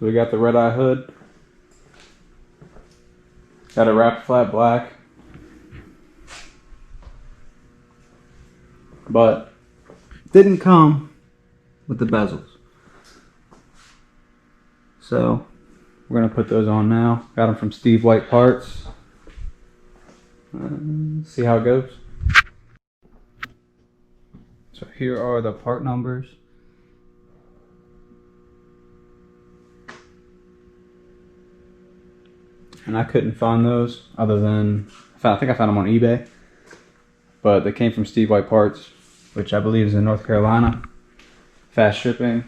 we got the red eye hood. Got it wrapped flat black. But didn't come with the bezels. So we're gonna put those on now. Got them from Steve White Parts. See how it goes. So here are the part numbers. And I couldn't find those other than, I think I found them on eBay. But they came from Steve White Parts, which I believe is in North Carolina. Fast shipping.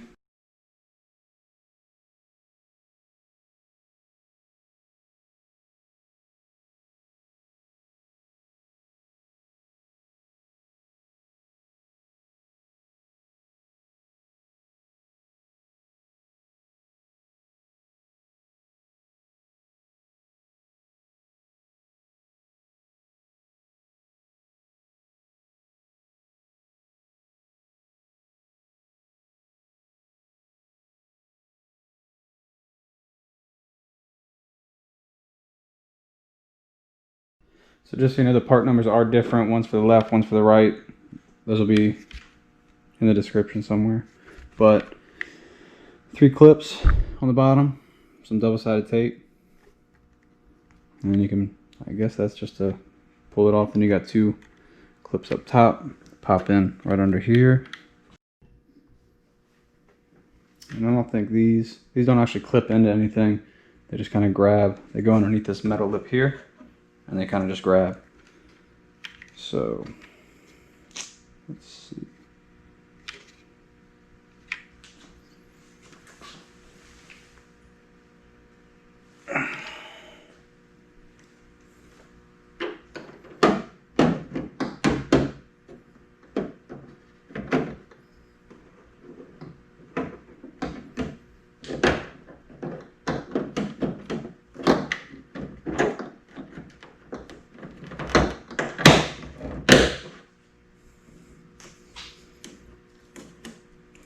So just so you know, the part numbers are different. One's for the left, one's for the right. Those will be in the description somewhere. But 3 clips on the bottom, some double-sided tape. And then you can, I guess that's just to pull it off. Then you got 2 clips up top, pop in right under here. And I don't think these don't actually clip into anything. They just kind of grab, they go underneath this metal lip here. And they kind of just grab. So, let's see.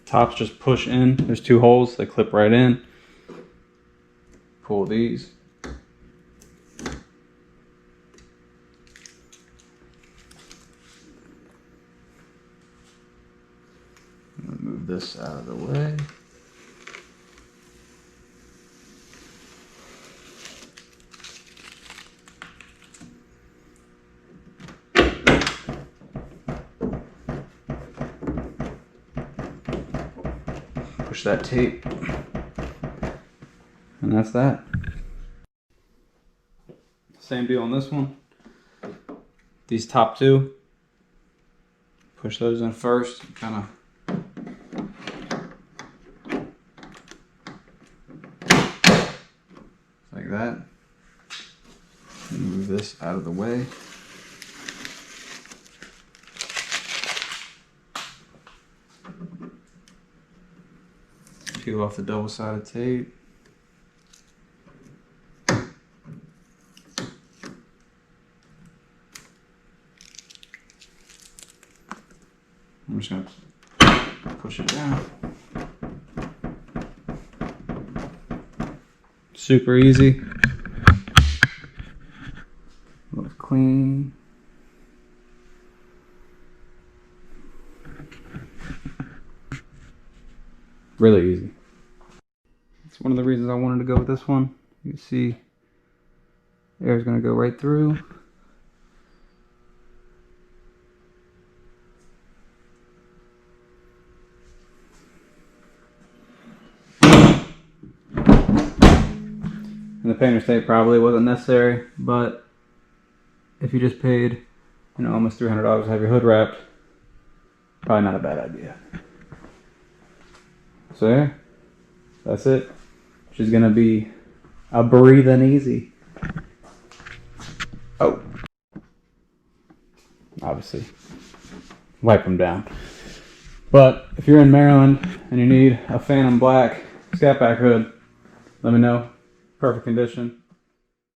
Tops just push in. There's 2 holes, they clip right in. Pull these. Move this out of the way. Push that tape, and that's that. Same deal on this one. These top 2, push those in first, kind of like that. And move this out of the way. Peel off the double-sided tape. I'm just going to push it down. Super easy. Looks clean. Really easy. It's one of the reasons I wanted to go with this one. You can see air is going to go right through. And the painter's tape probably wasn't necessary, but if you just paid, you know, almost $300 to have your hood wrapped, probably not a bad idea. So yeah, that's it. She's gonna be a breathing easy. Oh, obviously, wipe them down. But if you're in Maryland and you need a Phantom Black scatpack hood, let me know. Perfect condition.